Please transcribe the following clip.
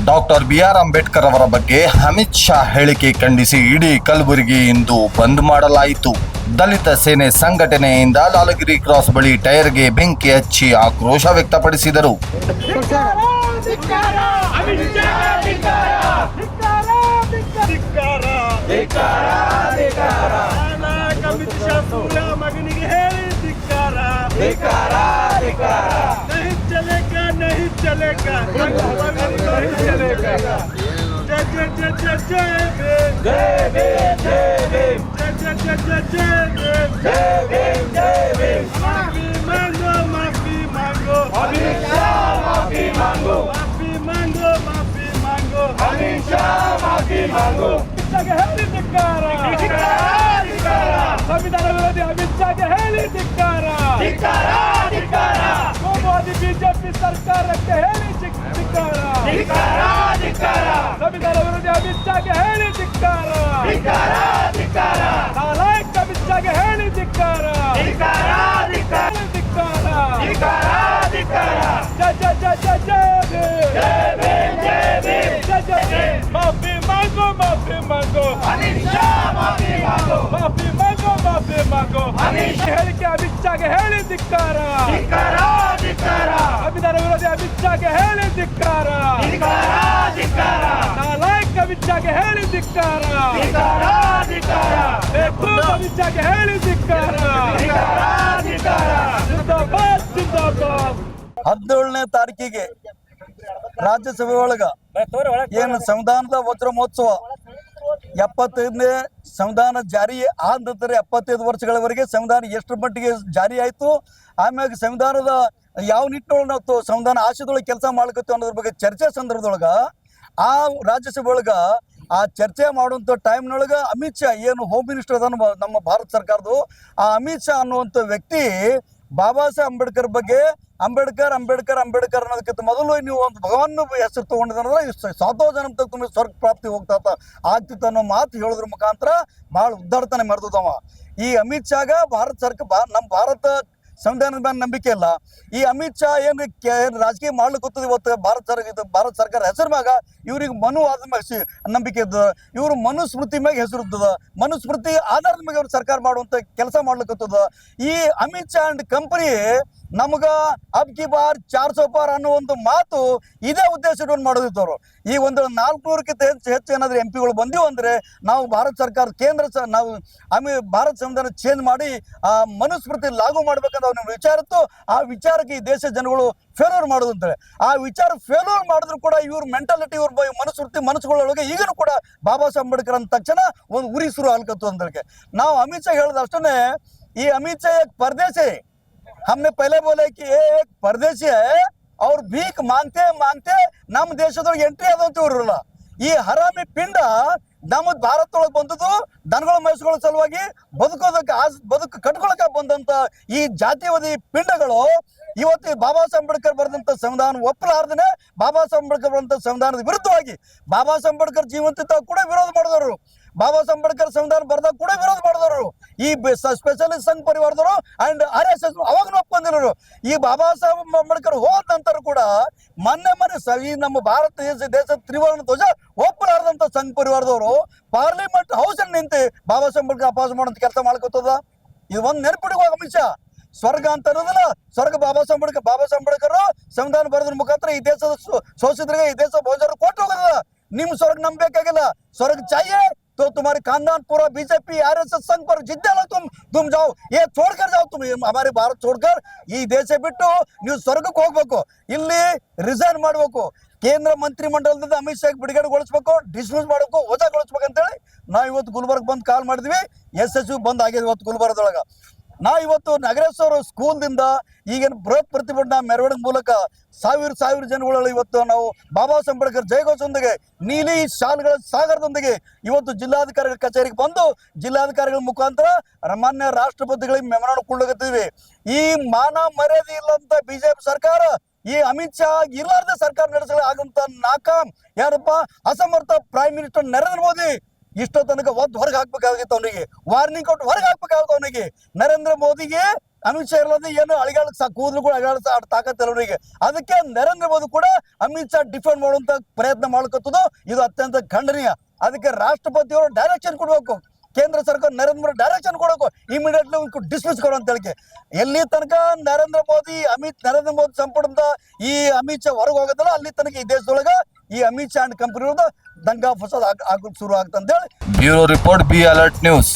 Doctor BR Ambedkar ಅವರ ಬಗ್ಗೆ ಅಮಿತ್ ಶಾ ಹೇಳಿಕೆ ಖಂಡಿಸಿ ಇಡೀ ಕಲಬುರಗಿ ಇಂದು ಬಂದ್ ಮಾಡಲಾಯಿತು. ದಲಿತ ಸೇನೆ ಸಂಘಟನೆಯಿಂದ ಲಾಲಗಿರಿ ಕ್ರಾಸ್ ಬಳಿ ಟೈರ್ಗೆ ಬೆಂಕಿ ಹಚ್ಚಿ ಆಕ್ರೋಶ ವ್ಯಕ್ತಪಡಿಸಿದರು. नहीं चलेगा नहीं चलेगा जय जय जय जय जय भीम जय भीम जय जय जय जय जय भीम माफी मांगो अमित शाह माफी मांगो अमित शाह माफी मांगो संविधान विरोधी अमित शाह ಹೇಳಿ ಧಿಕ್ಕಾರ ಮೋದಿ ಬಿಜೆಪಿ ಸರ್ಕಾರಕ್ಕೆ ಹೇಳಿ ಧಿಕ್ಕಾರ ಸಂವಿಧಾನ ವಿರೋಧಿ ಅಮಿತ್ ಶಾಗೆ ಹೇಳಿ ಧಿಕ್ಕಾರ ನಾಲಾಯಕ್ ಅಮಿತ್ ಶಾಗೆ ಹೇಳಿ ಧಿಕ್ಕಾರ ಜಯ ಜಯ ಜಯ ಜಯ ಮಾಫಿ ಮಾಂಗೋ ಅಮಿತ್ ಶಾಹ ಮಾಫಿ ಮಾಂಗೋ ಹೇಳಿಕೆ ಅಮಿತ್ ಶಾಗೆ ಹೇಳಿ ಧಿಕ್ಕಾರ ಸಂವಿಧಾನ ವಿರೋಧಿ ಅಮಿತ್ ಶಾಗೆ ಹೇಳಿ ಧಿಕ್ಕಾರ ನಾಲಾಯಕ್ ಅಮಿತ್ ಶಾಗೆ ಹೇಳಿ ಧಿಕ್ಕಾರ ಅಮಿತ್ ಶಾಗೆ ಹೇಳಿ ಧಿಕ್ಕಾರ ಜಿಂದಾಬಾದ್ 17ನೇ ತಾರೀಕಿಗೆ ರಾಜ್ಯಸಭೆ ಒಳಗ ಏನು ಸಂವಿಧಾನದ ವಜ್ರ ಮಹೋತ್ಸವ 75ನೇ ಸಂವಿಧಾನ ಜಾರಿ ಆದ ನಂತರ 75 ವರ್ಷಗಳವರೆಗೆ ಸಂವಿಧಾನ ಎಷ್ಟು ಮಟ್ಟಿಗೆ ಜಾರಿ ಆಯಿತು, ಆಮ್ಯಾಗ ಸಂವಿಧಾನದ ಯಾವ ನಿಟ್ಟಿನೊಳಗೆ ನಾವು ಸಂವಿಧಾನ ಆಶಯದೊಳಗೆ ಕೆಲಸ ಮಾಡ್ಕೊತೀವಿ ಅನ್ನೋದ್ರ ಬಗ್ಗೆ ಚರ್ಚೆ ಸಂದರ್ಭದೊಳಗೆ ಆ ರಾಜ್ಯಸಭೆ ಒಳಗೆ ಆ ಚರ್ಚೆ ಮಾಡುವಂಥ ಟೈಮ್ನೊಳಗೆ ಅಮಿತ್ ಶಾ ಏನು ಹೋಮ್ ಮಿನಿಸ್ಟರ್ ಅದ ನಮ್ಮ ಭಾರತ ಸರ್ಕಾರದ್ದು, ಆ ಅಮಿತ್ ಶಾ ಅನ್ನುವಂಥ ವ್ಯಕ್ತಿ ಬಾಬಾ ಸಾಹೇಬ್ ಅಂಬೇಡ್ಕರ್ ಬಗ್ಗೆ ಅಂಬೇಡ್ಕರ್ ಅನ್ನೋದಕ್ಕಿಂತ ಮೊದಲು ನೀವು ಒಂದು ಭಗವಾನ್ ಹೆಸರು ತೊಗೊಂಡಿದ್ರೆ ಸಾತೋ ಜನ್ಮ ತಕ್ಕ ತುಂಬ ಸ್ವರ್ಗ ಪ್ರಾಪ್ತಿ ಆಗ್ತಿತ್ತು ಅನ್ನೋ ಮಾತು ಹೇಳೋದ್ರ ಮುಖಾಂತರ ಭಾಳ ಉದ್ದಾಡ್ತಾನೆ ಮೆರೆದವ. ಈ ಅಮಿತ್ ಶಾಗ ಭಾರತ ಸರ್ಕಾರ ನಮ್ಮ ಭಾರತ ಸಂವಿಧಾನದ ಮೇಲೆ ನಂಬಿಕೆ ಇಲ್ಲ. ಈ ಅಮಿತ್ ಶಾ ಏನು ರಾಜಕೀಯ ಮಾಡ್ಲಿಕ್ಕೆ ಇವತ್ತು ಭಾರತ ಸರ್ಕಾರ ಹೆಸರು ಮ್ಯಾಗ ಇವ್ರಿಗೆ ಮನುವಾದ ಮ್ಯಾಗ ನಂಬಿಕೆ ಇದ್ದದ, ಇವರು ಮನುಸ್ಮೃತಿ ಮ್ಯಾಗ ಹೆಸರು ಇದ್ದದ, ಮನುಸ್ಮೃತಿ ಆಧಾರದ ಮ್ಯಾಗ ಅವ್ರು ಸರ್ಕಾರ ಮಾಡುವಂಥ ಕೆಲಸ ಮಾಡ್ಲಿಕ್ಕತ್ತದ. ಈ ಅಮಿತ್ ಶಾ ಅಂಡ್ ಕಂಪನಿ ನಮಗ ಅಬ್ ಕಿ ಬಾರ್ 400 ಪಾರ್ ಅನ್ನೋ ಒಂದು ಮಾತು ಇದೇ ಉದ್ದೇಶ ಇಟ್ಕೊಂಡು ಮಾಡೋದಿತ್ತವ್ರು. ಈ ಒಂದು 400ಕ್ಕಿಂತ ಹೆಚ್ಚು ಏನಾದ್ರೂ MP ಗಳು ಬಂದಿವು ಅಂದ್ರೆ ನಾವು ಭಾರತ ಸರ್ಕಾರ ನಾವು ಭಾರತ ಸಂವಿಧಾನ ಚೇಂಜ್ ಮಾಡಿ ಆ ಮನುಸ್ಮೃತಿ ಲಾಗು ಮಾಡ್ಬೇಕಂತ ಅವ್ರ ವಿಚಾರ ಇತ್ತು. ಆ ವಿಚಾರಕ್ಕೆ ಈ ದೇಶ ಜನಗಳು ಫೇಲ್ಯೂರ್ ಮಾಡೋದು ಅಂತಾರೆ. ಆ ವಿಚಾರ ಫೇಲ್ಯೂರ್ ಮಾಡಿದ್ರು ಕೂಡ ಇವ್ರ ಮೆಂಟಾಲಿಟಿ ಇವ್ರ ಮನಸ್ಸುಗಳೊಳಗೆ ಈಗಲೂ ಕೂಡ ಬಾಬಾ ಸಾಹೇಬ್ ಅಂಬೇಡ್ಕರ್ ಅಂದ ತಕ್ಷಣ ಒಂದು ಉರಿ ಶುರು ಆಗ್ಲತ್ತು ಅಂದ್ರೆ ನಾವು ಅಮಿತ್ ಶಾ ಹೇಳ್ದಷ್ಟೇ ಈ ಅಮಿತ್ ಶಾ एक परदेशी है, हमने पहले बोले कि ये एक परदेशी है और भीख मांगते ನಮ್ಮ ದೇಶದೊಳಗೆ ಎಂಟ್ರಿ ಆದಂತ ಇವ್ರಲ್ಲ. ಈ ಹರಾಮಿ ಪಿಂಡ ನಮ್ಮ ಭಾರತದೊಳಗೆ ಬಂದದ್ದು ದನಗಳ ಮೈಸುಗಳ ಸಲುವಾಗಿ ಬದುಕು ಕಟ್ಕೊಳಕ ಬಂದಂತ ಈ ಜಾತಿವಾದಿ ಪಿಂಡಗಳು ಇವತ್ತು ಬಾಬಾ ಸಾಹೇಬ್ ಅಂಬೇಡ್ಕರ್ ಬರೆದಂತ ಸಂವಿಧಾನ ಒಪ್ಪಲಾರ್ದನೆ ಬಾಬಾ ಸಾಹೇಬ್ ಅಂಬೇಡ್ಕರ್ ಬರೆದಂತ ಸಂವಿಧಾನದ ವಿರುದ್ಧವಾಗಿ ಬಾಬಾ ಸಾಹೇಬ್ ಅಂಬೇಡ್ಕರ್ ಜೀವಂತಿದ್ದ ಕೂಡ ವಿರೋಧ ಮಾಡಿದವರು, ಬಾಬಾ ಸಾಹೇಬ್ ಅಂಬೇಡ್ಕರ್ ಸಂವಿಧಾನ ಬರೆದಾಗ ಕೂಡ ವಿರೋಧ ಮಾಡಿದವರು, ಈ ಸ್ಪೆಷಲಿಸ್ಟ್ ಸಂಘ ಪರಿವಾರದವರು ಅಂಡ್ RSS ಅವಾಗನೂ ಒಪ್ಕೊಂಡಿರೋರು. ಈ ಬಾಬಾ ಸಾಹೇಬ್ ಅಂಬೇಡ್ಕರ್ ಹೋದ ನಂತರ ಕೂಡ ಮೊನ್ನೆ ಈ ನಮ್ಮ ಭಾರತ ದೇಶದ ತ್ರಿವರ್ಣ ಧ್ವಜ ಒಪ್ಪಲಾರ್ದಂತ ಸಂಘ ಪರಿವಾರದವರು ಪಾರ್ಲಿಮೆಂಟ್ ಹೌಸ್ ಅಲ್ಲಿ ನಿಂತು ಬಾಬಾ ಸಾಹೇಬ್ ಅಂಬೇಡ್ಕರ್ ಅಪಹಾಸ ಮಾಡುವಂತ ಕೆಲಸ ಮಾಡ್ಕೊತದ. ಇದು ಒಂದು ನೆನಪಿಡುವ ಅಮಿತ್ ಶಾ. ಸ್ವರ್ಗ ಅಂತ ಅನ್ನೋದಿಲ್ಲ, ಸ್ವರ್ಗ ಬಾಬಾ ಸಾಹೇಬ್ ಅಂಬೇಡ್ಕರ್ ಸಂವಿಧಾನ ಬರೋದ್ರ ಮುಖಾಂತರ ಈ ದೇಶದ ಶೋಷಿತರಿಗೆ ಈ ದೇಶ ಬಹುಜನರು ಕೊಟ್ಟು ಹೋಗೋದ. ನಿಮ್ ಸ್ವರ್ಗ ನಂಬೇಕಾಗಿಲ್ಲ, ಸ್ವರ್ಗ ಚಾಹಿಯೇ तो तुम्हारे खानदान पूरा बीजेपी RSS संघ पर जिद्द लो, तुम जाओ, ये छोड़कर जाओ, तुम हमारे भारत छोड़कर ಈ ದೇಶ ಬಿಟ್ಟು ನೀವು ಸ್ವರ್ಗಕ್ಕೆ ಹೋಗ್ಬೇಕು, ಇಲ್ಲಿ ರಿಸೈನ್ ಮಾಡ್ಬೇಕು, ಕೇಂದ್ರ ಮಂತ್ರಿ ಮಂಡಲದಿಂದ ಅಮಿತ್ ಶಾ ಬಿಡುಗಡೆಗೊಳಿಸ್ಬೇಕು, ಡಿಸ್ಮಿಸ್ ಮಾಡಬೇಕು, ವಜಾಗೊಳಿಸ್ಬೇಕಂತೇಳಿ ನಾವು ಇವತ್ತು ಗುಲ್ಬರ್ಗ ಬಂದು ಕಾಲ್ ಮಾಡಿದ್ವಿ. SSU ಬಂದ್ ಆಗಿದೆ ಇವತ್ತು ಗುಲ್ಬರ್ಗದೊಳಗ. ನಾವು ಇವತ್ತು ನಗರೇಶ್ವರ ಸ್ಕೂಲ್ದಿಂದ ಈಗೇನು ಬೃಹತ್ ಪ್ರತಿಭಟನಾ ಮೆರವಣಿಗೆ ಮೂಲಕ ಸಾವಿರ ಜನಗಳು ಇವತ್ತು ನಾವು ಬಾಬಾ ಸಾಹೇಬ್ ಅಂಬೇಡ್ಕರ್ ಜಯಘೋಷದೊಂದಿಗೆ ನೀಲಿ ಶಾಲ್ಗಳ ಸಾಗರದೊಂದಿಗೆ ಇವತ್ತು ಜಿಲ್ಲಾಧಿಕಾರಿಗಳ ಕಚೇರಿಗೆ ಬಂದು ಜಿಲ್ಲಾಧಿಕಾರಿಗಳ ಮುಖಾಂತರ ಮಾನ್ಯ ರಾಷ್ಟ್ರಪತಿಗಳಿಗೆ ಮೆಮೊರಾಂಡಮ್ ಕೊಡ್ಲಿಕತ್ತೀವಿ. ಈ ಮಾನ ಮರ್ಯಾದೆ ಇಲ್ಲಂತ ಬಿಜೆಪಿ ಸರ್ಕಾರ, ಈ ಅಮಿತ್ ಶಾ ಇರ್ಲಾರ್ದೆ ಸರ್ಕಾರ ನಡೆಸಲು ಆಗಂತ ನಾಕಾಮ್ ಯಾರಪ್ಪ ಅಸಮರ್ಥ ಪ್ರೈಮ್ ಮಿನಿಸ್ಟರ್ ನರೇಂದ್ರ ಮೋದಿ ಇಷ್ಟೋ ತನಕ ಹೊರಗೆ ಹಾಕ್ಬೇಕಾಗಿತ್ತು, ಅವನಿಗೆ ವಾರ್ನಿಂಗ್ ಕೊಟ್ಟು ಹೊರಗೆ ಹಾಕ್ಬೇಕಾಗುತ್ತೆ. ಅವನಿಗೆ ನರೇಂದ್ರ ಮೋದಿಗೆ ಅಮಿತ್ ಶಾ ಇರೋದು ಏನು ಅಳಿಗಾಳ ಕೂದಲುಗಳು ಅಳಿಗಾಳ ತಾಕತ್ ಅವರಿಗೆ. ಅದಕ್ಕೆ ನರೇಂದ್ರ ಮೋದಿ ಕೂಡ ಅಮಿತ್ ಶಾ ಡಿಫೆಂಡ್ ಮಾಡುವಂತ ಪ್ರಯತ್ನ ಮಾಡ್ಕೊತದು ಇದು ಅತ್ಯಂತ ಖಂಡನೀಯ. ಅದಕ್ಕೆ ರಾಷ್ಟ್ರಪತಿಯವರು ಡೈರೆಕ್ಷನ್ ಕೊಡ್ಬೇಕು, ಕೇಂದ್ರ ಸರ್ಕಾರ ನರೇಂದ್ರ ಮೋದಿ ಡೈರೆಕ್ಷನ್ ಕೊಡಬೇಕು, ಇಮಿಡಿಯೇಟ್ಲಿ ಡಿಸ್ಮಿಸ್ ಕೊಡು ಅಂತ ಹೇಳಿಕೆ. ಎಲ್ಲಿ ತನಕ ನರೇಂದ್ರ ಮೋದಿ ಸಂಪುಟದ ಈ ಅಮಿತ್ ಶಾ ಹೊರಗೆ ಹೋಗೋದಲ್ಲ ಅಲ್ಲಿ ತನಕ ಈ ದೇಶದೊಳಗ ಈ ಅಮಿತ್ ಶಾ ಅಂಡ್ ಕಂಪನಿ ದಂಗಾ ಫಸಾದ್ ಆಗೋದು ಶುರು ಆಗ್ತಂತೇಳಿ. Bureau report, be alert news.